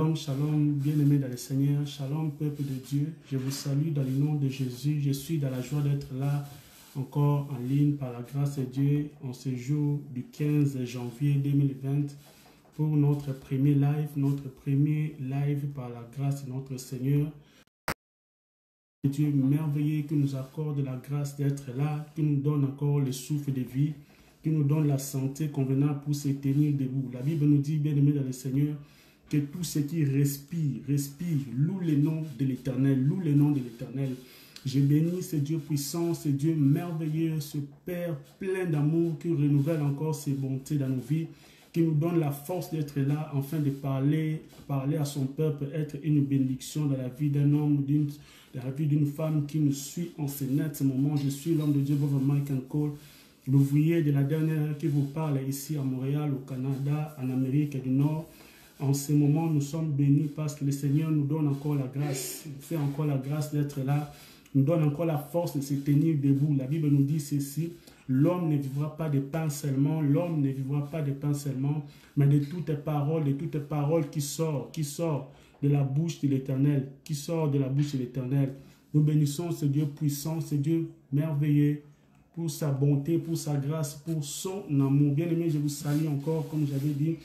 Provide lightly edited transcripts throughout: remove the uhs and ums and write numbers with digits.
Shalom, shalom, bien-aimés dans le Seigneur, shalom, peuple de Dieu. Je vous salue dans le nom de Jésus. Je suis dans la joie d'être là, encore en ligne, par la grâce de Dieu, en ce jour du 15 janvier 2020, pour notre premier live par la grâce de notre Seigneur. Dieu merveilleux qui nous accorde la grâce d'être là, qui nous donne encore le souffle de vie, qui nous donne la santé convenable pour se tenir debout. La Bible nous dit, bien-aimés dans le Seigneur, que tout ce qui respire, loue le nom de l'Éternel, loue le nom de l'Éternel. Je bénis ce Dieu puissant, ce Dieu merveilleux, ce Père plein d'amour qui renouvelle encore ses bontés dans nos vies, qui nous donne la force d'être là, afin de parler à son peuple, être une bénédiction dans la vie d'un homme, dans la vie d'une femme qui nous suit en ce net moment. Je suis l'homme de Dieu, votre Michael Cole, l'ouvrier de la dernière qui vous parle ici à Montréal, au Canada, en Amérique du Nord. En ce moment, nous sommes bénis parce que le Seigneur nous donne encore la grâce, il fait encore la grâce d'être là, nous donne encore la force de se tenir debout. La Bible nous dit ceci, l'homme ne vivra pas de pain seulement, l'homme ne vivra pas de pain seulement, mais de toutes paroles qui sortent de la bouche de l'Éternel, qui sort de la bouche de l'Éternel. Nous bénissons ce Dieu puissant, ce Dieu merveilleux, pour sa bonté, pour sa grâce, pour son amour. Bien-aimé, je vous salue encore, comme j'avais dit,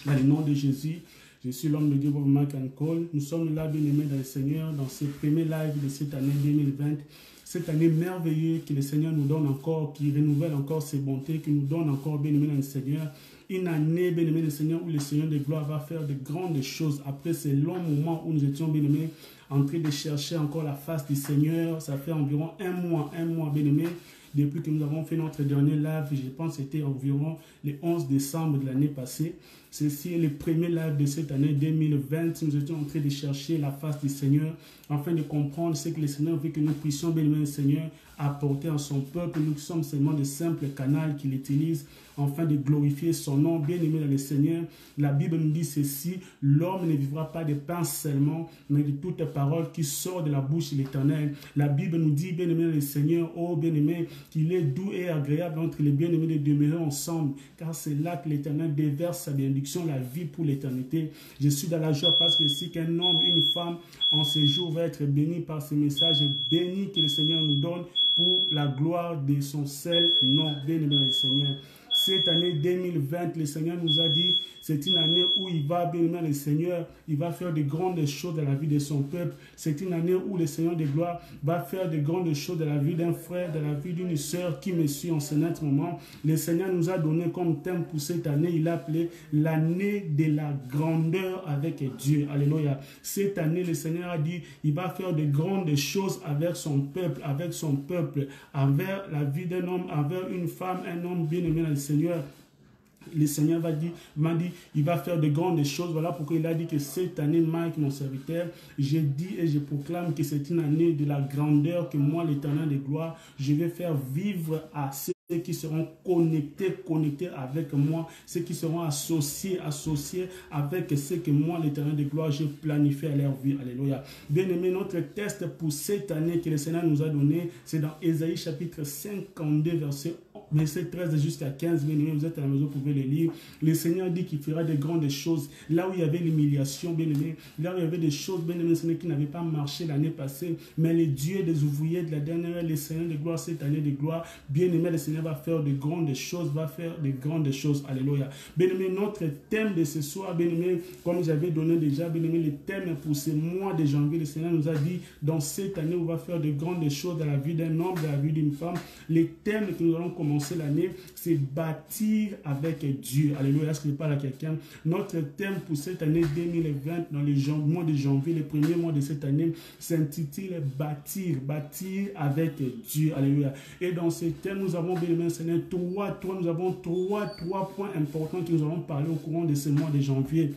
dans le nom de Jésus. Je suis l'homme de Dieu, Michael Cole. Nous sommes là, bien-aimés dans le Seigneur, dans ce premier live de cette année 2020. Cette année merveilleuse que le Seigneur nous donne encore, qui renouvelle encore ses bontés, qui nous donne encore, bien-aimés dans le Seigneur. Une année, bien-aimés dans le Seigneur, où le Seigneur de gloire va faire de grandes choses. Après ces longs moments où nous étions, bien-aimés, en train de chercher encore la face du Seigneur. Ça fait environ un mois, bien-aimés, depuis que nous avons fait notre dernier live. Je pense que c'était environ le 11 décembre de l'année passée. Ceci est le premier live de cette année 2020. Nous étions en train de chercher la face du Seigneur, afin de comprendre ce que le Seigneur veut que nous puissions, bien-aimés le Seigneur, apporter à son peuple. Nous sommes seulement de simples canaux qu'il utilise afin de glorifier son nom. Bien-aimé dans le Seigneur, la Bible nous dit ceci, l'homme ne vivra pas de pain seulement, mais de toutes paroles qui sortent de la bouche de l'Éternel. La Bible nous dit, bien-aimé dans le Seigneur, oh bien-aimé, qu'il est doux et agréable entre les bien-aimés de demeurer ensemble, car c'est là que l'Éternel déverse sa bénédiction, la vie pour l'éternité. Je suis dans la joie parce que si qu'un homme, une femme, en ce jour va être béni par ce message, béni que le Seigneur nous donne pour la gloire de son seul nom. Bien-aimé dans le Seigneur. Cette année 2020, le Seigneur nous a dit, c'est une année où il va, bien-aimé le Seigneur, il va faire de grandes choses dans la vie de son peuple. C'est une année où le Seigneur de gloire va faire de grandes choses dans la vie d'un frère, dans la vie d'une sœur qui me suit en ce net moment. Le Seigneur nous a donné comme thème pour cette année, il a appelé l'année de la grandeur avec Dieu. Alléluia. Cette année, le Seigneur a dit, il va faire de grandes choses avec son peuple, envers la vie d'un homme, envers une femme, un homme bien-aimé dans le Seigneur. Le Seigneur m'a dit, il va faire de grandes choses. Voilà pourquoi il a dit que cette année, Mike, mon serviteur, je dis et je proclame que c'est une année de la grandeur que moi, l'Éternel de gloire, je vais faire vivre à ceux qui seront connectés avec moi, ceux qui seront associés avec ce que moi, l'Éternel de gloire, j'ai planifié à leur vie. Alléluia. Bien-aimé, notre test pour cette année que le Seigneur nous a donné, c'est dans Ésaïe chapitre 52, verset 13 jusqu'à 15. Bien-aimé, vous êtes à la maison, vous pouvez le lire. Le Seigneur dit qu'il fera de grandes choses. Là où il y avait l'humiliation, bien-aimé, là où il y avait des choses, bien-aimé, qui n'avaient pas marché l'année passée, mais le Dieu des ouvriers de la dernière, le Seigneur de gloire, cette année de gloire, bien-aimé, le Seigneur va faire de grandes choses, Alléluia. Bien-aimé, notre thème de ce soir, bien-aimé, comme j'avais donné déjà, bien-aimé, le thème pour ce mois de janvier, le Seigneur nous a dit, dans cette année, on va faire de grandes choses dans la vie d'un homme, dans la vie d'une femme. Le thème que nous allons commencer l'année, c'est bâtir avec Dieu. Alléluia. Est-ce que je parle à quelqu'un? Notre thème pour cette année 2020, dans le mois de janvier, le premier mois de cette année, s'intitule bâtir avec Dieu. Alléluia. Et dans ce thème, nous avons bien aimé, nous avons trois points importants que nous allons parler au courant de ce mois de janvier.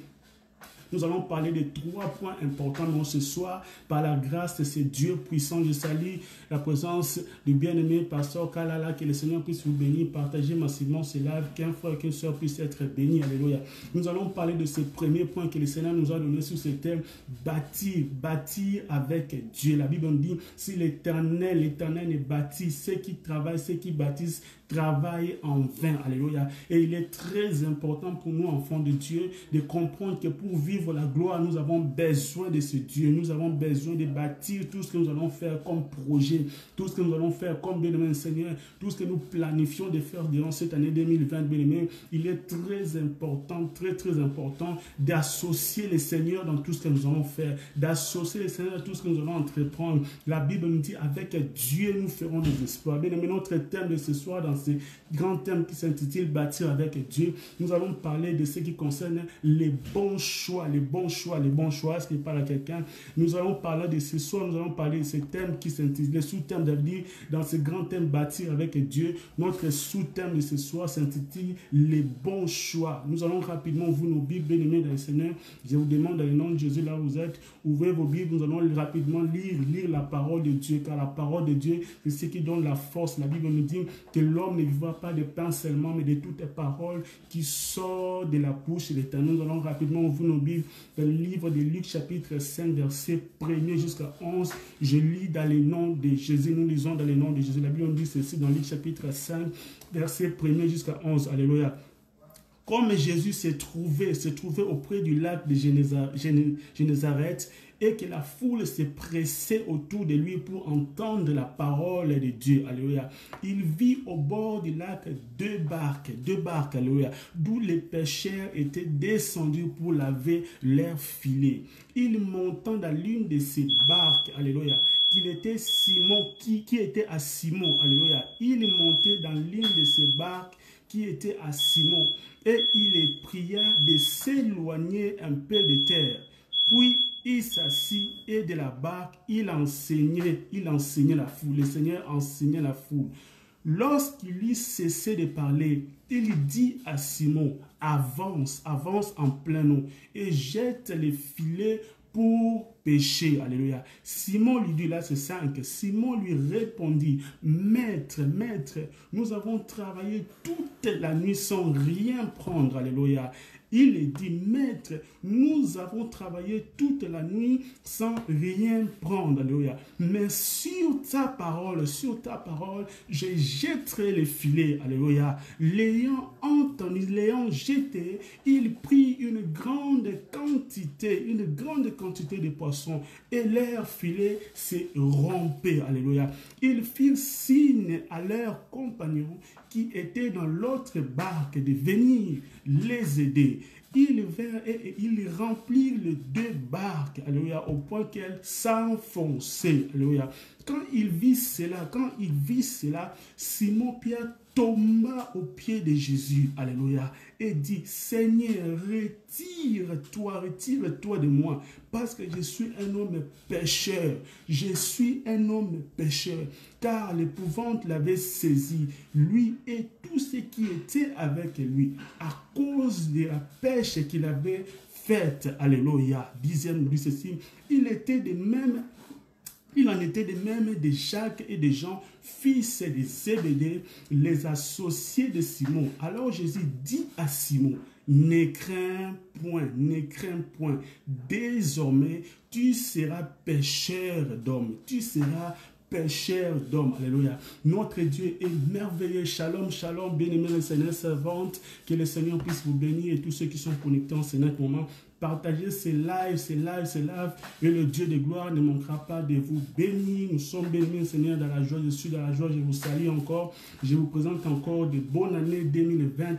Nous allons parler de 3 points importants dans ce soir. Par la grâce de ce Dieu puissant, je salue la présence du bien-aimé pasteur Kalala. Que le Seigneur puisse vous bénir. Partagez massivement ce live. Qu'un frère et qu'une soeur puisse être béni. Alléluia. Nous allons parler de ce premier point que le Seigneur nous a donné sur ce thème. Bâtir avec Dieu. La Bible dit, si l'Éternel est bâti, ceux qui travaillent, ceux qui bâtissent, travaillent en vain. Alléluia. Et il est très important pour nous, enfants de Dieu, de comprendre que pour vivre vivre la gloire, nous avons besoin de ce Dieu. Nous avons besoin de bâtir tout ce que nous allons faire comme projet, tout ce que nous allons faire comme bien-aimé Seigneur, tout ce que nous planifions de faire durant cette année 2020, bien-aimé. Il est très important, très important d'associer le Seigneur dans tout ce que nous allons faire, d'associer le Seigneur dans tout ce que nous allons entreprendre. La Bible nous dit, avec Dieu, nous ferons des exploits. Bien-aimé, notre thème de ce soir, dans ce grand thème qui s'intitule Bâtir avec Dieu, nous allons parler de ce qui concerne les bons choix, les bons choix. Est-ce qu'il parle à quelqu'un? Nous allons parler de ce soir, nous allons parler de ce thème qui s'intitule, le sous-thème d'avenir, dans ce grand thème Bâtir avec Dieu. Notre sous-thème de ce soir s'intitule les bons choix. Nous allons rapidement ouvrir nos Bibles, bien-aimés dans le Seigneur. Je vous demande dans le nom de Jésus, là où vous êtes, ouvrez vos Bibles, nous allons rapidement lire la parole de Dieu, car la parole de Dieu, c'est ce qui donne la force. La Bible nous dit que l'homme ne vivra pas de pain seulement, mais de toutes les paroles qui sortent de la bouche de l'Éternel. Nous allons rapidement ouvrir nos Bibles dans le livre de Luc, chapitre 5, verset 1er jusqu'à 11. Je lis dans le nom de Jésus. Nous lisons dans le nom de Jésus. La Bible nous dit ceci dans Luc, chapitre 5, verset 1er jusqu'à 11. Alléluia. Comme Jésus s'est trouvé auprès du lac de Génézareth, et que la foule s'est pressée autour de lui pour entendre la parole de Dieu. Alléluia. Il vit au bord du lac deux barques, alléluia, d'où les pêcheurs étaient descendus pour laver leurs filets. Il montant dans l'une de ces barques, alléluia, qu'il était Simon, qui était à Simon, alléluia. Il montait dans l'une de ces barques qui était à Simon, et il les pria de s'éloigner un peu de terre. Puis il s'assit et de la barque, il enseignait la foule. Le Seigneur enseignait la foule. Lorsqu'il eut cessé de parler, il dit à Simon, avance en plein eau et jette les filets pour pêcher. Alléluia. Simon lui dit, là c'est 5, Simon lui répondit, Maître, nous avons travaillé toute la nuit sans rien prendre. Alléluia. Il dit, Maître, nous avons travaillé toute la nuit sans rien prendre. Alléluia. Mais sur ta parole, je jetterai les filets. Alléluia. L'ayant entendu, l'ayant jeté, il prit une grande quantité de poissons et leurs filets s'est rompé. Alléluia. Ils firent signe à leurs compagnons qui étaient dans l'autre barque de venir les aider. Ils vinrent et ils remplirent les deux barques, alléluia, au point qu'elles s'enfonçaient, alléluia. Quand il vit cela, Simon-Pierre tomba aux pieds de Jésus, alléluia, et dit, Seigneur, retire-toi de moi, parce que je suis un homme pécheur, car l'épouvante l'avait saisi, lui et tous ceux qui étaient avec lui, à cause de la pêche qu'il avait faite, alléluia. Dixième, dit ceci, il en était de même de Jacques et de Jean, fils de Zébédée, les associés de Simon. Alors Jésus dit à Simon, ne crains point, désormais tu seras pêcheur d'hommes, alléluia. Notre Dieu est merveilleux. Shalom, bien-aimés le Seigneur, servante, que le Seigneur puisse vous bénir et tous ceux qui sont connectés en ce moment. Partagez ces lives, et le Dieu de gloire ne manquera pas de vous bénir. Nous sommes bénis, Seigneur, dans la joie. Je suis dans la joie. Je vous salue encore. Je vous présente encore de bonnes années 2020.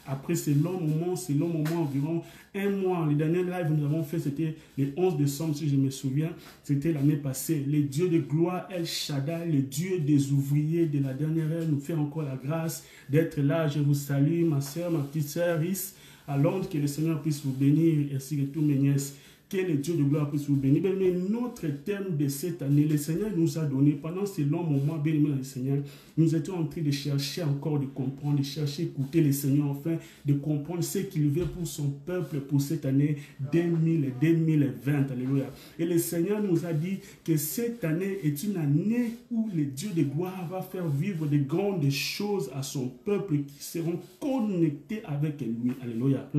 Après ce long moment, environ un mois. Le dernier live que nous avons fait, c'était le 11 décembre, si je me souviens. C'était l'année passée. Le Dieu de gloire, El Shaddai, le Dieu des ouvriers de la dernière heure, nous fait encore la grâce d'être là. Je vous salue, ma soeur, ma petite soeur, Rhys. À Londres, que le Seigneur puisse vous bénir, ainsi que tous mes nièces. Que le Dieu de gloire puisse vous bénir. Mais notre thème de cette année, le Seigneur nous a donné, pendant ce long moment, bien aimé le Seigneur, nous étions en train de chercher encore, de comprendre, de chercher, écouter le Seigneur, enfin, de comprendre ce qu'il veut pour son peuple pour cette année 2020. Alléluia. Et le Seigneur nous a dit que cette année est une année où le Dieu de gloire va faire vivre de grandes choses à son peuple qui seront connectés avec lui. Alléluia.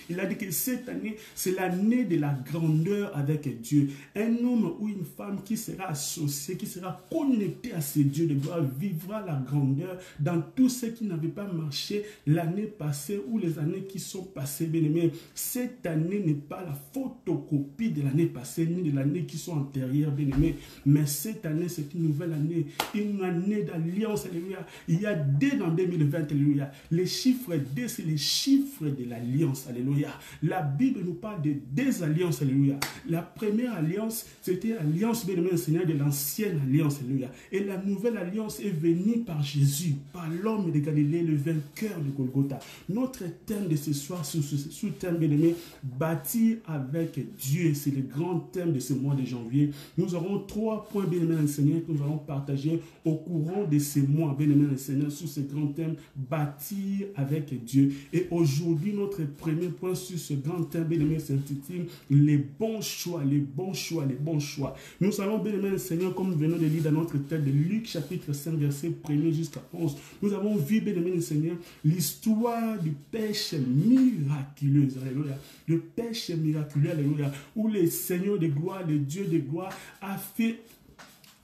Il a dit que cette année, c'est l'année de la grandeur avec Dieu. Un homme ou une femme qui sera associé, qui sera connecté à ce Dieu de gloire, vivra la grandeur dans tout ce qui n'avait pas marché l'année passée ou les années qui sont passées, bien-aimés. Cette année n'est pas la photocopie de l'année passée, ni de l'année qui sont antérieures, bien-aimés. Mais cette année, c'est une nouvelle année, une année d'alliance, alléluia. Il y a dès dans 2020, alléluia. Les chiffres 2, c'est les chiffres de l'alliance, alléluia. La Bible nous parle de deux alliances, alléluia. La première alliance, c'était l'alliance, bien-aimé Seigneur, de l'ancienne alliance, alléluia. Et la nouvelle alliance est venue par Jésus, par l'homme de Galilée, le vainqueur de Golgotha. Notre thème de ce soir, sous thème, bien-aimé, bâtir avec Dieu, c'est le grand thème de ce mois de janvier. Nous aurons 3 points, bien-aimé Seigneur, que nous allons partager au courant de ce mois, bien-aimé Seigneur, sous ce grand thème, bâtir avec Dieu. Et aujourd'hui, notre premier point sur ce grand thème, bien-aimé, s'intitule les bons choix, les bons choix, les bons choix. Nous allons, bien-aimé Seigneur, comme nous venons de lire dans notre tête de Luc, chapitre 5, verset 1er jusqu'à 11. Nous avons vu, bien-aimé Seigneur, l'histoire du pêche miraculeux, alléluia. Le pêche miraculeux, alléluia, où le Seigneur de gloire, le Dieu de gloire, a fait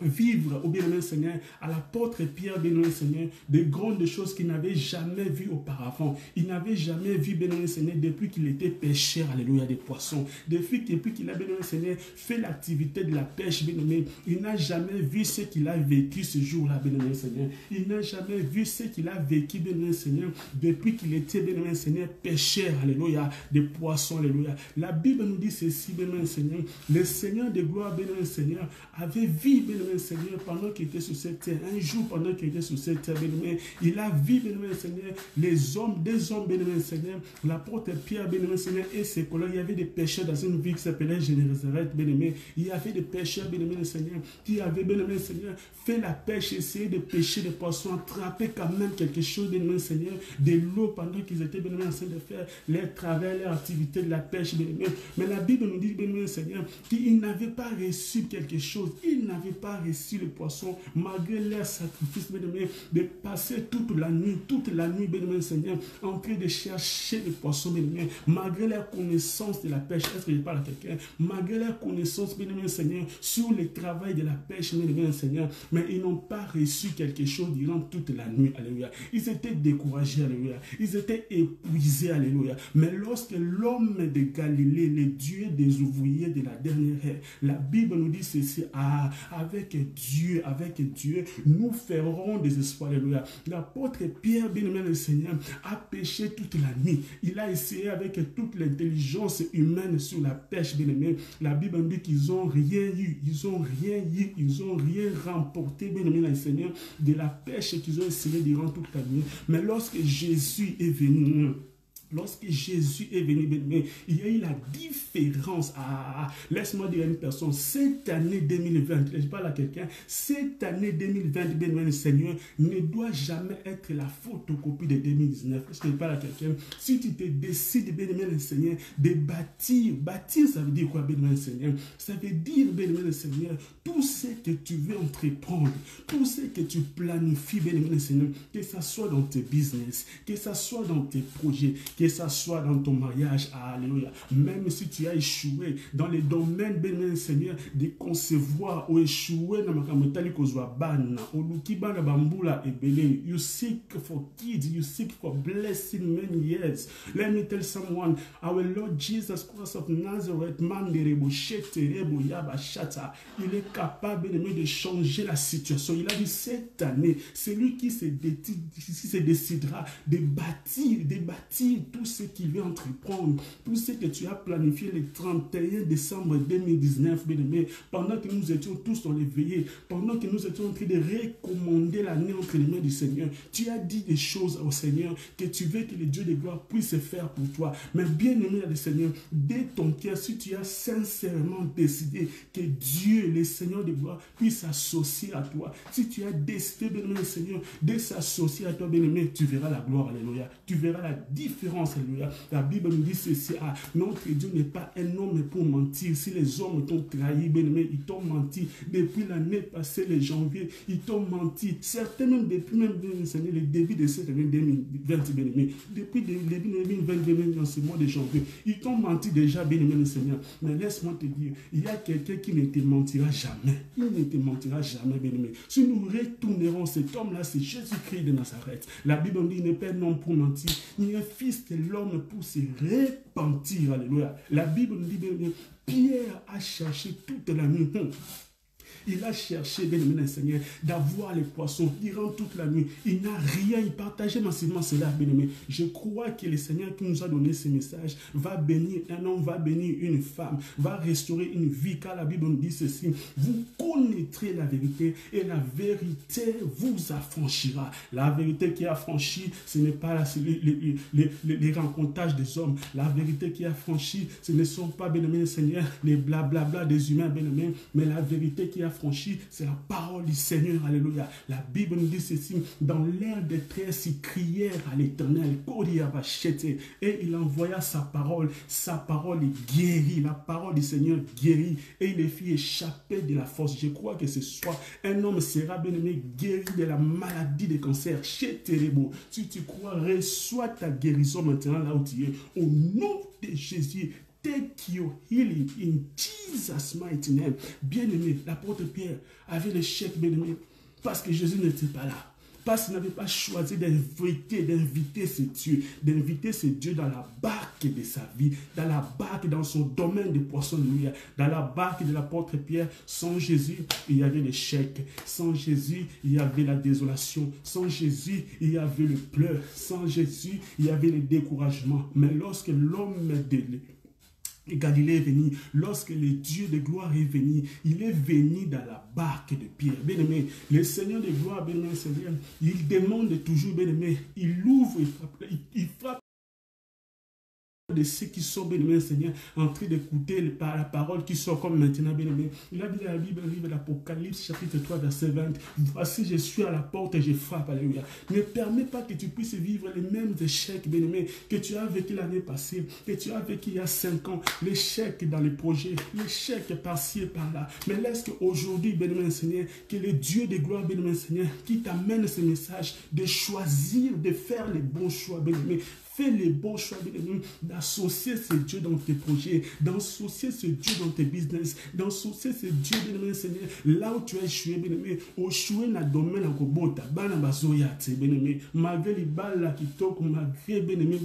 vivre au bien-aimé Seigneur, à l'apôtre Pierre, bien-aimé Seigneur, de grandes choses qu'il n'avait jamais vues auparavant. Il n'avait jamais vu, bien-aimé Seigneur, depuis qu'il était pêcheur, alléluia, des poissons. Depuis qu'il a, bien-aimé Seigneur, fait l'activité de la pêche, bien-aimé, il n'a jamais vu ce qu'il a vécu ce jour-là, bien-aimé Seigneur. Il n'a jamais vu ce qu'il a vécu, bien-aimé Seigneur, depuis qu'il était, bien-aimé Seigneur, pêcheur, alléluia, des poissons, alléluia. La Bible nous dit ceci, bien-aimé Seigneur, le Seigneur de gloire, bien-aimé Seigneur, avait vu, bien-aimé Seigneur, pendant qu'il était sur cette terre, un jour pendant qu'il était sur cette terre, bien-aimé, il a vu, bien-aimé Seigneur, des hommes, bien-aimé Seigneur, l'apôtre Pierre, bien-aimé Seigneur, et ses collègues. Il y avait des pêcheurs dans une ville qui s'appelait Génézareth, bien-aimé. Il y avait des pêcheurs, bien-aimé Seigneur, qui avaient, bien-aimé Seigneur, fait la pêche, essayé de pêcher des poissons, attraper quand même quelque chose, bien-aimé Seigneur, de l'eau pendant qu'ils étaient, bien-aimé, en train de faire leur travail, leur activité de la pêche, bien-aimé. Mais la Bible nous dit, bien-aimé Seigneur, qu'ils n'avaient pas reçu quelque chose, ils n'avaient pas reçu le poisson, malgré leur sacrifice, bien-aimé, de passer toute la nuit, bien-aimé Seigneur, en train de chercher le poisson, bien-aimé, malgré leur connaissance de la pêche. Est-ce que je parle à quelqu'un? Malgré leur connaissance, bien-aimé Seigneur, sur le travail de la pêche, bien-aimé Seigneur, mais ils n'ont pas reçu quelque chose durant toute la nuit, alléluia. Ils étaient découragés, alléluia. Ils étaient épuisés, alléluia. Mais lorsque l'homme de Galilée, le Dieu des ouvriers de la dernière ère, la Bible nous dit ceci, avec Dieu, nous ferons des espoirs, alléluia. L'apôtre Pierre, bien-aimé le Seigneur, a pêché toute la nuit. Il a essayé avec toute l'intelligence humaine sur la pêche, bien-aimé. La Bible nous dit qu'ils n'ont rien eu, ils n'ont rien remporté, bien-aimé le Seigneur, de la pêche qu'ils ont essayé durant toute la nuit. Mais lorsque Jésus est venu, bien-aimé, il y a eu la différence. Laisse-moi dire à une personne, cette année 2020, je parle à quelqu'un, cette année 2020, bien-aimé Seigneur, ne doit jamais être la photocopie de 2019. Est-ce que je parle à quelqu'un? Si tu te décides, bien-aimé Seigneur, de bâtir, ça veut dire quoi, bien-aimé Seigneur? Ça veut dire, bien-aimé Seigneur, tout ce que tu veux entreprendre, tout ce que tu planifies, bien-aimé Seigneur, que ça soit dans tes business, que ça soit dans tes projets, que ça soit dans ton mariage, alléluia. Même si tu as échoué dans les domaines, bien Seigneur, de concevoir ou échoué dans ma camétali kozwa bana, ou lukibana bambula ebele, you seek for kids, you seek for blessing many years. Let me tell someone, our Lord Jesus Christ of Nazareth, il est capable de changer la situation. Il a dit cette année, c'est lui qui se décidera de bâtir tout ce qu'il veut entreprendre, tout ce que tu as planifié le 31 décembre 2019, bien-aimé, pendant que nous étions tous dans les veillées, pendant que nous étions en train de recommander l'année entre les mains du Seigneur, tu as dit des choses au Seigneur que tu veux que le Dieu de gloire puisse faire pour toi. Mais bien-aimé le Seigneur, dès ton cœur, si tu as sincèrement décidé que Dieu, le Seigneur de gloire, puisse s'associer à toi, si tu as décidé, bien-aimé le Seigneur, de s'associer à toi, bien-aimé, tu verras la gloire, alléluia. Tu verras la différence l'assurance, alléluia. La Bible nous dit ceci, notre Dieu n'est pas un homme pour mentir. Si les hommes t'ont trahi, bien-aimé, ils t'ont menti. Depuis l'année passée, le janvier, ils t'ont menti. Certains même depuis même, le début de cette année 2020, bien-aimé, depuis le début de 2020, dans ce mois de janvier, ils t'ont menti déjà, bien-aimé le Seigneur. Mais laisse-moi te dire, il y a quelqu'un qui ne te mentira jamais. Il ne te mentira jamais, bien-aimé. Si nous retournerons, cet homme-là, c'est Jésus-Christ de Nazareth. La Bible dit, il n'est pas un homme pour mentir, ni un fils de l'homme pour se repentir. Alléluia. La Bible nous dit, bien-aimé, Pierre a cherché toute la nuit. Il a cherché, bien-aimé le Seigneur, d'avoir les poissons durant toute la nuit. Il n'a rien, il partageait massivement cela, bien-aimé. Je crois que le Seigneur qui nous a donné ce message va bénir un homme, va bénir une femme, va restaurer une vie, car la Bible nous dit ceci. Vous connaîtrez la vérité et la vérité vous affranchira. La vérité qui affranchit, ce n'est pas les rencontrages des hommes. La vérité qui affranchit, ce ne sont pas, bien-aimé le Seigneur, les blablabla des humains, bien-aimé, mais la vérité qui affranchit, c'est la parole du Seigneur. Alléluia. La Bible nous dit ceci. Dans l'air de détresse, ils crièrent à l'Éternel. Et il envoya sa parole. Sa parole est guérie. La parole du Seigneur guérit. Et il les fit échapper de la force. Je crois que ce soir, un homme sera bien-aimé guéri de la maladie de cancer. Chez Térébo. Si tu crois, reçois ta guérison maintenant là où tu es. Au nom de Jésus. Take your healing in Jesus' mighty name. Bien-aimé, l'apôtre Pierre avait l'échec, bien-aimé, parce que Jésus n'était pas là. Parce qu'il n'avait pas choisi d'inviter ce Dieu dans la barque de sa vie, dans la barque, dans son domaine de poisson, dans la barque de l'apôtre Pierre. Sans Jésus, il y avait l'échec. Sans Jésus, il y avait la désolation. Sans Jésus, il y avait le pleur. Sans Jésus, il y avait le découragement. Mais lorsque l'homme et Galilée est venu, lorsque le Dieu de gloire est venu, il est venu dans la barque de Pierre. Bien-aimé, le Seigneur de gloire, bien-aimé, il demande toujours, bien-aimé, il ouvre, il frappe de ceux qui sont, bien-aimés, Seigneur, en train d'écouter la parole qui sort comme maintenant, bien-aimé. Il a dit dans la Bible, le livre de l'Apocalypse, chapitre 3, verset 20, voici, je suis à la porte et je frappe, alléluia. Ne permets pas que tu puisses vivre les mêmes échecs, bien-aimé, que tu as vécu l'année passée, que tu as vécu il y a 5 ans, l'échec dans les projets, l'échec par-ci et par-là. Mais laisse qu'aujourd'hui, bien-aimé, Seigneur, que le Dieu de gloire, bien-aimé, Seigneur, qui t'amène ce message, de choisir, de faire les bons choix, bien-aimé. Fais les bons choix, bien-aimé, d'associer ce Dieu dans tes projets, d'associer ce Dieu dans tes business, d'associer ce Dieu, bien-aimé, Seigneur, là où tu as échoué, bien-aimé, échoué dans le domaine en Kobota, bana bazoyate, bien-aimé, malgré les balles qui toquent, malgré, bien-aimé,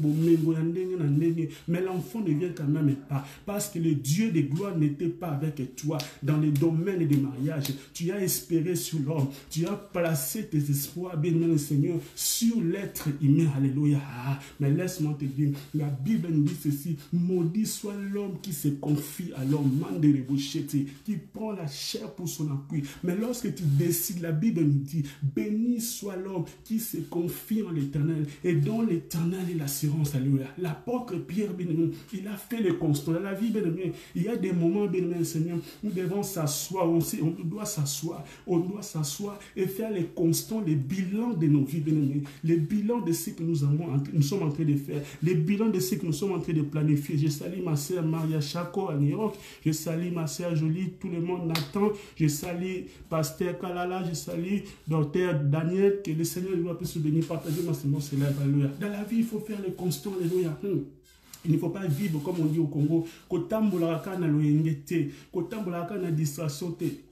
mais l'enfant ne vient quand même pas, parce que le Dieu de gloire n'était pas avec toi dans le domaine des mariages. Tu as espéré sur l'homme, tu as placé tes espoirs, bien-aimé, Seigneur, sur l'être humain, alléluia. Mais laisse-moi te dire, la Bible nous dit ceci, maudit soit l'homme qui se confie à l'homme, qui prend la chair pour son appui. Mais lorsque tu décides, la Bible nous dit, béni soit l'homme qui se confie en l'Éternel et dont l'Éternel est l'assurance. Alléluia. L'apôtre Pierre, bien-aimé, il a fait le constat. Dans la vie, bien-aimé, il y a des moments, bien-aimé, Seigneur, nous devons s'asseoir, on doit s'asseoir et faire les constants, les bilans de nos vies, bien-aimé, les bilans de ce que nous sommes en train de faire, les bilans de ce que nous sommes en train de planifier. Je salue ma sœur Maria Chako à New York, je salue ma sœur Jolie, tout le monde Nathan, je salue Pasteur Kalala, je salue Docteur Daniel, que le Seigneur puisse bénir, partager ma séance. Alléluia. Dans la vie, il faut faire les constants. Alléluia. Il ne faut pas vivre comme on dit au Congo. Il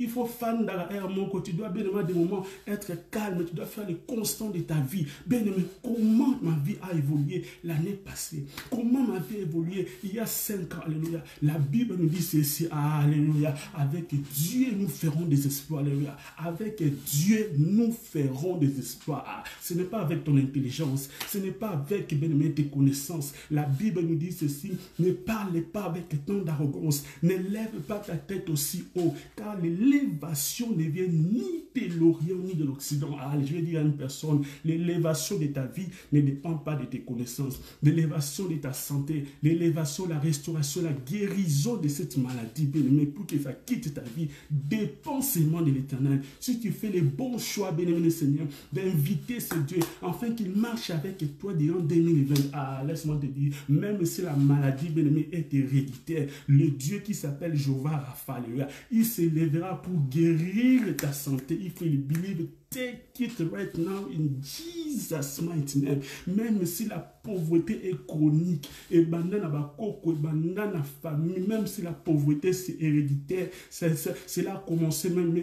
faut faire dans la air, tu dois bien des moments être calme, tu dois faire les constants de ta vie. Bien aimé, comment ma vie a évolué l'année passée? Comment ma vie a évolué il y a 5 ans? Alléluia. La Bible nous dit ceci, alléluia. Avec Dieu, nous ferons des exploits. Alléluia. Avec Dieu, nous ferons des exploits. Ce n'est pas avec ton intelligence, ce n'est pas avec bien aimé, tes connaissances. La Bible nous nous dit ceci, ne parle pas avec tant d'arrogance, ne lève pas ta tête aussi haut, car l'élévation ne vient ni de l'Orient ni de l'Occident. Ah, je vais dire à une personne, l'élévation de ta vie ne dépend pas de tes connaissances, l'élévation de ta santé, l'élévation, la restauration, la guérison de cette maladie, bien-aimé, pour que ça quitte ta vie, dépend seulement de l'Éternel. Si tu fais les bons choix, bien-aimé Seigneur, d'inviter ce Dieu, afin qu'il marche avec toi durant 2020. Ah, laisse-moi te dire, même si la maladie, bien-aimé, est héréditaire, le Dieu qui s'appelle Jéhovah Rapha, il s'élèvera pour guérir ta santé. If you believe, take it right now in Jesus' mighty name. Même si la pauvreté est chronique, et bandana bakoko, et bandana famille, même si la pauvreté c'est héréditaire, cela a commencé même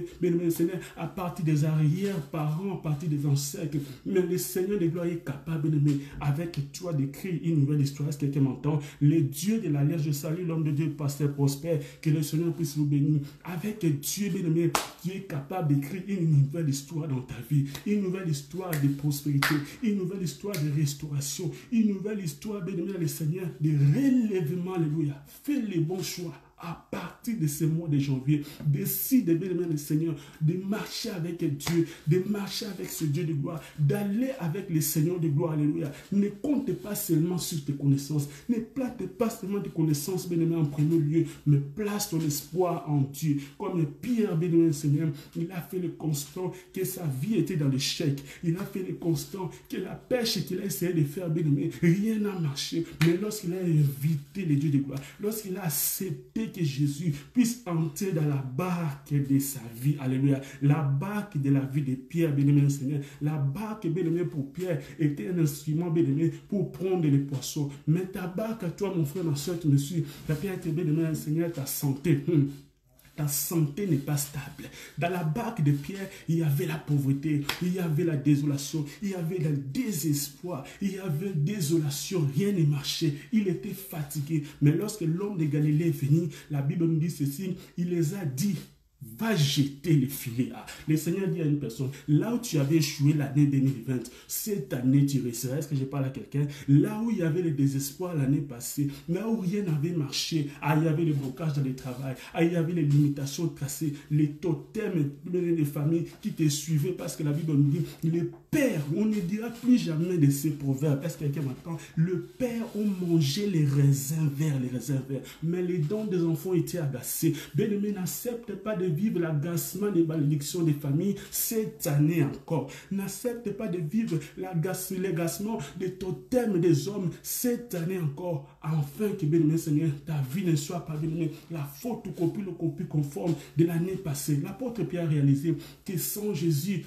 à partir des arrière-parents, à partir des ancêtres. Mais le Seigneur de gloire est capable, avec toi, d'écrire une nouvelle histoire. Est-ce que quelqu'un m'entend? Le Dieu de l'Alliance, je salue l'homme de Dieu, pasteur Prospère, que le Seigneur puisse vous bénir. Avec Dieu, bien-aimé, tu es capable d'écrire une nouvelle histoire dans ta vie, une nouvelle histoire de prospérité, une nouvelle histoire de restauration, une nouvelle histoire, bien-aimé, le Seigneur, de relèvement. Alléluia. Fais les bons choix. À partir de ce mois de janvier, décide, bien-aimé le Seigneur, de marcher avec Dieu, de marcher avec ce Dieu de gloire, d'aller avec le Seigneur de gloire. Alléluia. Ne compte pas seulement sur tes connaissances, ne place pas seulement tes connaissances, bien-aimé, en premier lieu, mais place ton espoir en Dieu. Comme Pierre, bien-aimé le Seigneur, il a fait le constat que sa vie était dans l'échec. Il a fait le constat que la pêche qu'il a essayé de faire, bien-aimé, rien n'a marché. Mais lorsqu'il a invité le Dieu de gloire, lorsqu'il a accepté que Jésus puisse entrer dans la barque de sa vie. Alléluia. La barque de la vie de Pierre, bien-aimé Seigneur. La barque, bien-aimé, pour Pierre était un instrument, bien-aimé, pour prendre les poissons. Mais ta barque à toi, mon frère, ma soeur, tu me suis. Ta Pierre, bien-aimé Seigneur, ta santé. Ta santé n'est pas stable. Dans la barque de Pierre, il y avait la pauvreté, il y avait la désolation, il y avait le désespoir, il y avait désolation, rien ne marchait. Il était fatigué. Mais lorsque l'homme de Galilée est venu, la Bible nous dit ceci, il les a dit, va jeter les filets. Le Seigneur dit à une personne, là où tu avais échoué l'année 2020, cette année tu réussiras. Est-ce que je parle à quelqu'un? Là où il y avait le désespoir l'année passée, là où rien n'avait marché, il y avait les blocages dans le travail, il y avait les limitations tracées, les totems des familles qui te suivaient, parce que la Bible nous dit, le Père, on ne dira plus jamais de ces proverbes. Est-ce que quelqu'un m'entend? Le Père a mangé les raisins verts, mais les dents des enfants étaient agacés. Bien-aimé, n'accepte pas de vivre l'agacement des malédictions des familles cette année encore. N'accepte pas de vivre l'agacement des totems des hommes cette année encore. Afin que, bien-aimé Seigneur, ta vie ne soit pas, bien-aimé, la faute ou copie conforme de l'année passée. L'apôtre Pierre a réalisé que sans Jésus,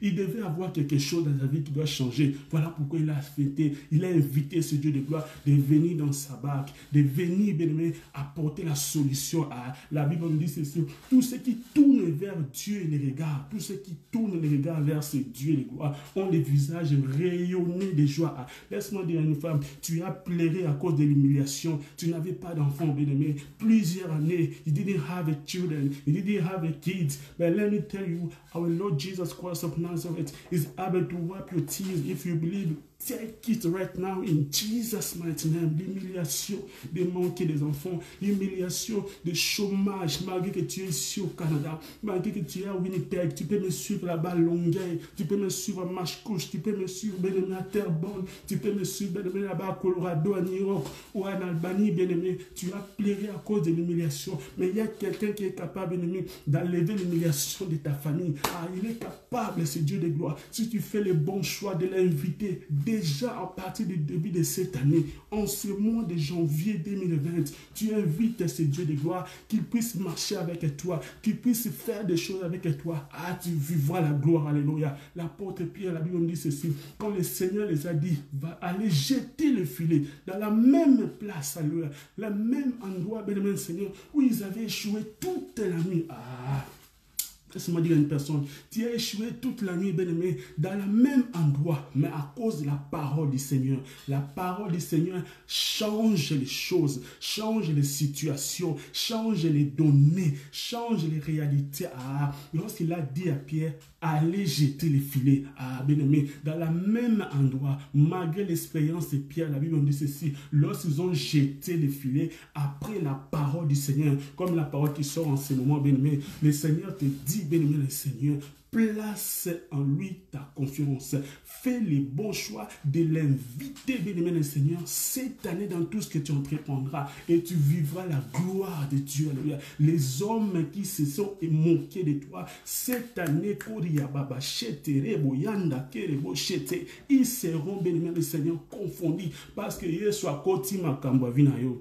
il devait avoir quelque chose dans sa vie qui doit changer. Voilà pourquoi il a fêté, il a invité ce Dieu de gloire de venir dans sa barque, de venir, bien-aimé, apporter la solution à la Bible nous dit ceci. Tous ceux qui tournent vers Dieu et les regards, tous ceux qui tournent les regards vers ce Dieu et les gloires, ont les visages rayonnés de joie. Laisse-moi dire à une femme, tu as pleuré à cause de l'humiliation, tu n'avais pas d'enfant, bien-aimé, plusieurs années, you didn't have a children, you didn't have a kids, but let me tell you, our Lord Jesus Christ of Nazareth is able to wipe your tears if you believe. Take it right now in Jesus' mighty name. L'humiliation de manquer des enfants, l'humiliation de chômage, malgré que tu es ici au Canada, malgré que tu es à Winnipeg, tu peux me suivre là-bas à Longueuil, tu peux me suivre à Mashcouche, tu peux me suivre bien-aimé à Terrebonne, tu peux me suivre bien-aimé là-bas à Colorado, à New York ou en Albanie, bien-aimé. Tu as pleuré à cause de l'humiliation, mais il y a quelqu'un qui est capable, bien-aimé, d'enlever l'humiliation de ta famille. Il est capable, ce Dieu de gloire. Si tu fais le bon choix de l'inviter, déjà à partir du début de cette année, en ce mois de janvier 2020, tu invites ce Dieu de gloire qu'il puisse marcher avec toi, qu'il puisse faire des choses avec toi. Tu vivras la gloire, alléluia. L'apôtre Pierre, la Bible nous dit ceci, quand le Seigneur les a dit, va aller jeter le filet dans la même place, alléluia, le même endroit, bien-aimé Seigneur, où ils avaient échoué toute la nuit. Laisse-moi dire à une personne, tu as échoué toute la nuit, bien-aimé, dans le même endroit, mais à cause de la parole du Seigneur. La parole du Seigneur change les choses, change les situations, change les données, change les réalités. Lorsqu'il a dit à Pierre, allez jeter les filets, bien-aimé, dans le même endroit, malgré l'expérience de Pierre, la Bible dit ceci, lorsqu'ils ont jeté les filets, après la parole du Seigneur, comme la parole qui sort en ce moment, bien-aimé, le Seigneur te dit, bien-aimé, le Seigneur, place en lui ta confiance. Fais les bons choix de l'inviter, bien-aimé le Seigneur, cette année dans tout ce que tu entreprendras. Et tu vivras la gloire de Dieu. Alléluia. Les hommes qui se sont moqués de toi, cette année, ils seront, bien-aimé le Seigneur, confondus. Parce que Yesu a koti makambo vina yo.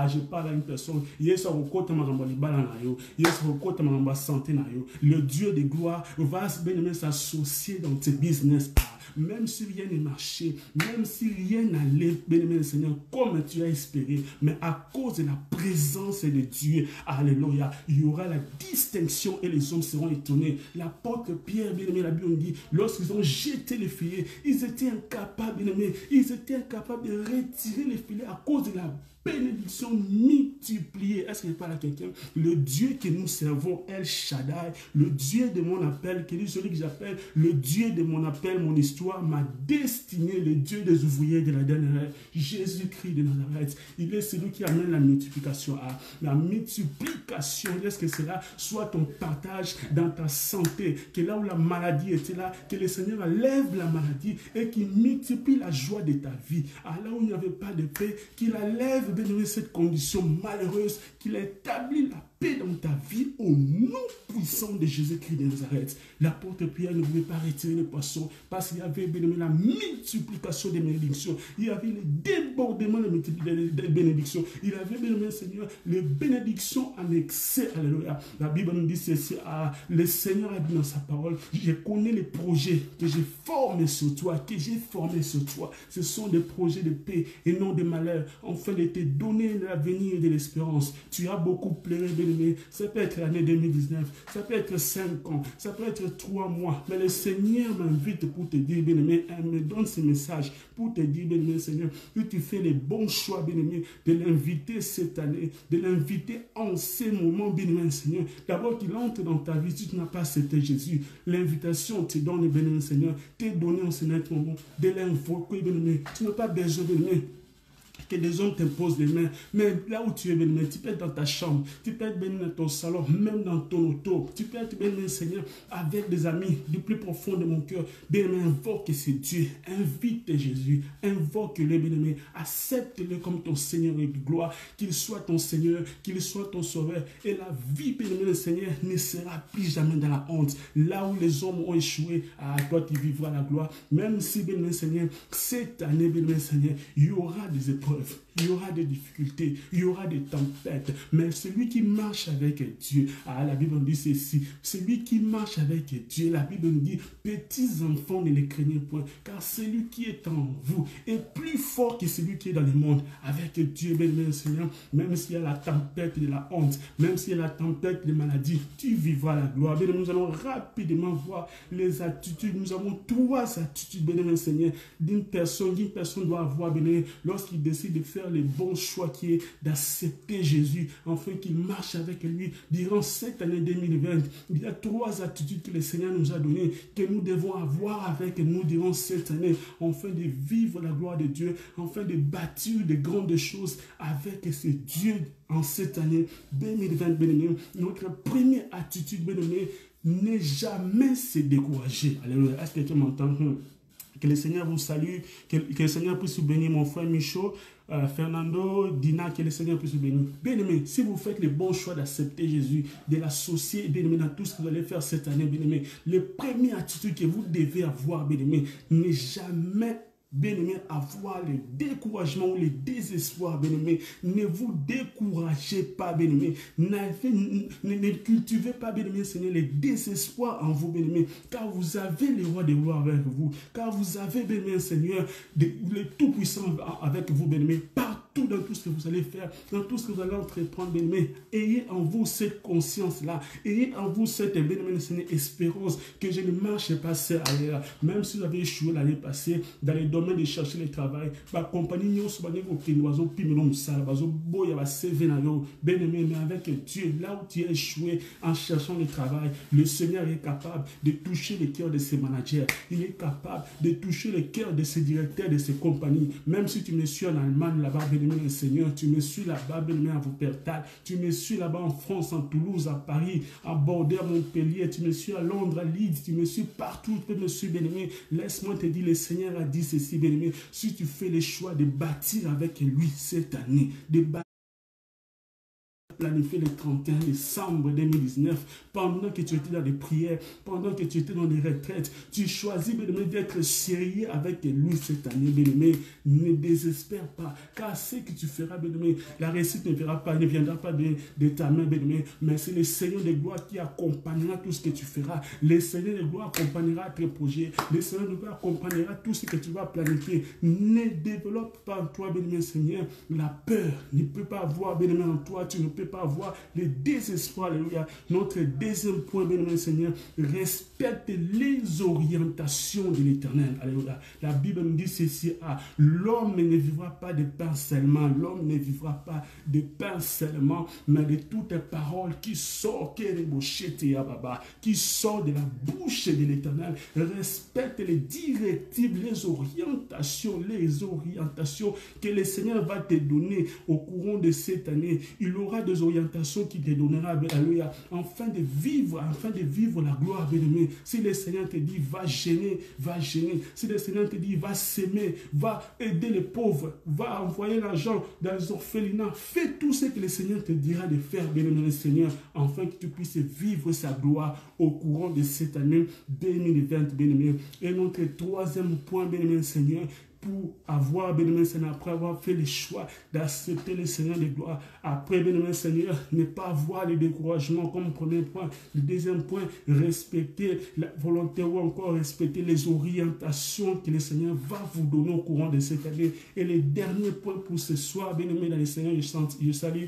Je parle à une personne. Yesu a koti makambo libala na yo. Yesu a koti makambo santé na yo. Le Dieu de gloire va bien-aimé s'associer dans tes business. Même si rien n'est marché, même si rien n'allait, bien-aimé le Seigneur, comme tu as espéré, mais à cause de la présence de Dieu, alléluia, il y aura la distinction et les hommes seront étonnés. L'apôtre Pierre, bien-aimé, la Bible dit, lorsqu'ils ont jeté les filets, ils étaient incapables, bien-aimé, ils étaient incapables de retirer les filets à cause de la bénédiction multipliée. Est-ce que je parle à quelqu'un? Le Dieu que nous servons, El Shaddai, le Dieu de mon appel, qui est celui que j'appelle le Dieu de mon appel, mon histoire, ma destinée, le Dieu des ouvriers de la dernière heure, Jésus-Christ de Nazareth. Il est celui qui amène la multiplication. La multiplication, est-ce que cela soit ton partage dans ta santé, que là où la maladie était là, que le Seigneur lève la maladie et qu'il multiplie la joie de ta vie. Là où il n'y avait pas de paix, qu'il la lève, bénir cette condition malheureuse, qu'il établit la paix dans ta vie au nom puissant de Jésus-Christ de Nazareth. L'apôtre Pierre ne voulait pas retirer les poissons parce qu'il y avait la multiplication des bénédictions. Il y avait le débordement des bénédictions. Il avait, bénémoine Seigneur, les bénédictions en excès. Alléluia. La Bible nous dit ceci, le Seigneur a dit dans sa parole, je connais les projets que j'ai formés sur toi, que j'ai formés sur toi. Ce sont des projets de paix et non de malheur, afin de te donner l'avenir et de l'espérance. Tu as beaucoup pleuré, bien-aimé. Ça peut être l'année 2019, ça peut être 5 ans, ça peut être 3 mois. Mais le Seigneur m'invite pour te dire, bien-aimé, elle me donne ce message pour te dire, bien-aimé, Seigneur, que tu fais les bons choix, bien-aimé, de l'inviter cette année, de l'inviter en ces moments, bien-aimé, Seigneur. D'abord qu'il entre dans ta vie, si tu n'as pas accepté Jésus, l'invitation te donne, bien-aimé, Seigneur, t'es donné en ce moment, de l'invoquer, bien-aimé. Tu n'as pas besoin, bien-aimé, que des hommes t'imposent les mains. Mais là où tu es, béni, tu peux être dans ta chambre, tu peux être béni dans ton salon, même dans ton auto. Tu peux être béni, Seigneur, avec des amis du plus profond de mon cœur. Béni, invoque ce Dieu. Invite Jésus. Invoque-le, béni. Accepte-le comme ton Seigneur et gloire. Qu'il soit ton Seigneur, qu'il soit ton Sauveur. Et la vie, béni, Seigneur, ne sera plus jamais dans la honte. Là où les hommes ont échoué, à toi tu vivras la gloire. Même si, béni, Seigneur, cette année, béni, Seigneur, il y aura des épreuves. Il y aura des difficultés, il y aura des tempêtes, mais celui qui marche avec Dieu, la Bible nous dit ceci, celui qui marche avec Dieu, la Bible nous dit, petits enfants, ne les craignez point, car celui qui est en vous est plus fort que celui qui est dans le monde. Avec Dieu, bien-aimé Seigneur, même s'il y a la tempête de la honte, même s'il y a la tempête de maladie, tu vivras la gloire. Bien, nous allons rapidement voir les attitudes. Nous avons 3 attitudes, bien-aimé Seigneur, d'une personne doit avoir, bien-aimé, lorsqu'il décide de faire les bons choix qui est d'accepter Jésus, afin qu'il marche avec lui durant cette année 2020. Il y a 3 attitudes que le Seigneur nous a données, que nous devons avoir avec nous durant cette année, afin de vivre la gloire de Dieu, afin de bâtir de grandes choses avec ce Dieu en cette année 2020. Bien-aimé, notre première attitude, bien-aimé, n'est jamais se décourager. Alléluia. Est-ce que tu m'entends? Que le Seigneur vous salue, que le Seigneur puisse vous bénir, mon frère Michaud, Fernando, Dina, que le Seigneur puisse vous bénir. Bien-aimé, si vous faites le bon choix d'accepter Jésus, de l'associer, bien-aimé, dans tout ce que vous allez faire cette année, bien-aimé, la première attitude que vous devez avoir, bien-aimé, n'est jamais, bien-aimé, avoir le découragement ou le désespoir, bien-aimé. Ne vous découragez pas, bien-aimé. Ne cultivez pas, bien-aimé, Seigneur, le désespoir en vous, bien-aimé, car vous avez le roi de gloire avec vous, car vous avez, bien-aimé, Seigneur, le Tout-Puissant avec vous, bien-aimé. Par partout dans tout ce que vous allez faire, dans tout ce que vous allez entreprendre, bien-aimé. Ayez en vous cette conscience-là. Ayez en vous cette, bien-aimé, espérance que je ne marche pas seul ailleurs. Même si vous avez échoué l'année passée dans les domaines de chercher le travail, ma compagnie, nous sommes bien-aimé, mais avec Dieu, là où tu as échoué en cherchant le travail, le Seigneur est capable de toucher le cœur de ses managers. Il est capable de toucher le cœur de ses directeurs, de ses compagnies. Même si tu me suis en Allemagne, là-bas, bien-aimé, le Seigneur, tu me suis là-bas, bien-aimé, à Wuppertal, tu me suis là-bas en France, en Toulouse, à Paris, à Bordeaux, à Montpellier, tu me suis à Londres, à Leeds, tu me suis partout, tu peux me suivre, bien-aimé. Laisse-moi te dire, le Seigneur a dit ceci, bien-aimé, si tu fais le choix de bâtir avec lui cette année, de planifié le 31 décembre 2019, pendant que tu étais dans les prières, pendant que tu étais dans les retraites, tu choisis, bien-aimé, d'être sérieux avec lui cette année, bien-aimé. Ne désespère pas, car ce que tu feras, bien-aimé, la réussite ne viendra pas de ta main, bien-aimé, mais c'est le Seigneur de gloire qui accompagnera tout ce que tu feras. Le Seigneur de gloire accompagnera tes projets. Le Seigneur de gloire accompagnera tout ce que tu vas planifier. Ne développe pas en toi, bien-aimé, Seigneur, la peur. Ne peut pas avoir, bien-aimé, en toi, tu ne peux pas avoir le désespoir. Alléluia. Notre deuxième point, bien-aimé Seigneur, respecte les orientations de l'Éternel. Alléluia. La Bible nous dit ceci, l'homme ne vivra pas de pain seulement, l'homme ne vivra pas de pain seulement, mais de toutes paroles qui sortent, qui sortent de la bouche de l'Éternel. Respecte les directives, les orientations que le Seigneur va te donner au courant de cette année. Il aura des orientations qu'il te donnera, alléluia, afin de vivre la gloire, bien-aimé. Si le Seigneur te dit, va gêner, va gêner. Si le Seigneur te dit, va s'aimer, va aider les pauvres, va envoyer l'argent dans les orphelinats, fais tout ce que le Seigneur te dira de faire, bien-aimé Seigneur, afin que tu puisses vivre sa gloire au courant de cette année 2020, bien-aimé. Et notre troisième point, bien-aimé Seigneur, pour avoir, bien-aimé Seigneur, après avoir fait le choix d'accepter le Seigneur de gloire, après, bien-aimé Seigneur, ne pas avoir le découragement comme premier point. Le deuxième point, respecter la volonté ou encore respecter les orientations que le Seigneur va vous donner au courant de cette année. Et le dernier point pour ce soir, bien-aimé dans le Seigneur, je salue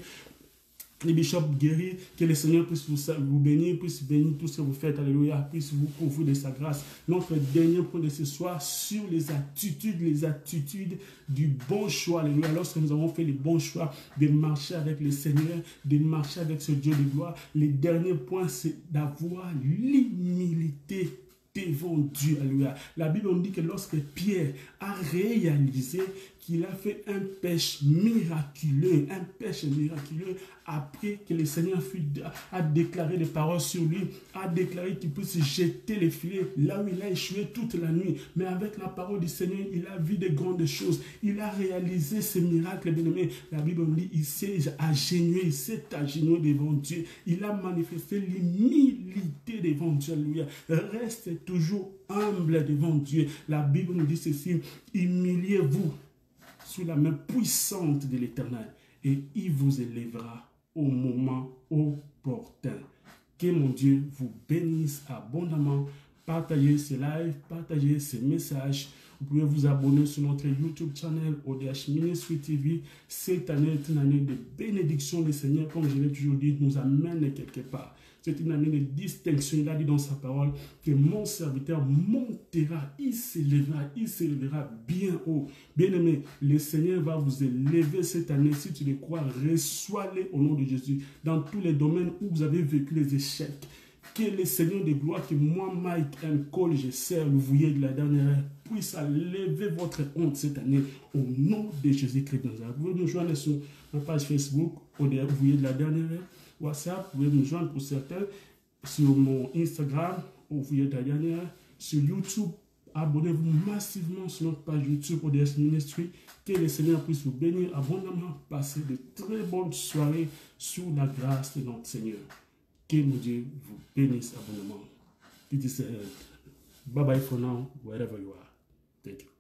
les bishops guéris, que le Seigneur puisse vous bénir, puisse bénir tout ce que vous faites, alléluia, puisse vous couvrir de sa grâce. Notre dernier point de ce soir, sur les attitudes du bon choix, alléluia. Lorsque nous avons fait le bon choix de marcher avec le Seigneur, de marcher avec ce Dieu de gloire, le dernier point, c'est d'avoir l'humilité devant Dieu, alléluia. La Bible nous dit que lorsque Pierre a réalisé qu'il a fait un péché miraculeux, après que le Seigneur a déclaré des paroles sur lui, a déclaré qu'il puisse jeter les filets là où il a échoué toute la nuit. Mais avec la parole du Seigneur, il a vu de grandes choses. Il a réalisé ces miracles, bien-aimés. La Bible nous dit, il s'est agenouillé devant Dieu. Il a manifesté l'humilité devant Dieu, alléluia. Reste toujours humble devant Dieu. La Bible nous dit ceci, humiliez-vous sous la main puissante de l'Éternel et il vous élèvera au moment opportun. Que mon Dieu vous bénisse abondamment. Partagez ce live, partagez ces messages. Vous pouvez vous abonner sur notre YouTube channel ODH Ministry TV. Cette année est une année de bénédiction. Le Seigneur, comme je l'ai toujours dit, nous amène quelque part. C'est une année de distinction. Il a dit dans sa parole que mon serviteur montera, il s'élèvera bien haut. Bien-aimé, le Seigneur va vous élever cette année. Si tu le crois, reçois-le au nom de Jésus. Dans tous les domaines où vous avez vécu les échecs, que le Seigneur de gloire, que moi, Mike Cole, je sers le vouillé de la dernière heure, puisse lever votre honte cette année au nom de Jésus-Christ. Vous pouvez nous joindre sur ma page Facebook, au vouillé de la dernière heure. WhatsApp, vous pouvez nous joindre pour certains, sur mon Instagram, au vouillé de la dernière heure, sur YouTube. Abonnez-vous massivement sur notre page YouTube ODS Ministry. Que le Seigneur puisse vous bénir abondamment. Passez de très bonnes soirées sous la grâce de notre Seigneur. Que mon Dieu vous bénisse abondamment. Bye bye for now, wherever you are. Thank you.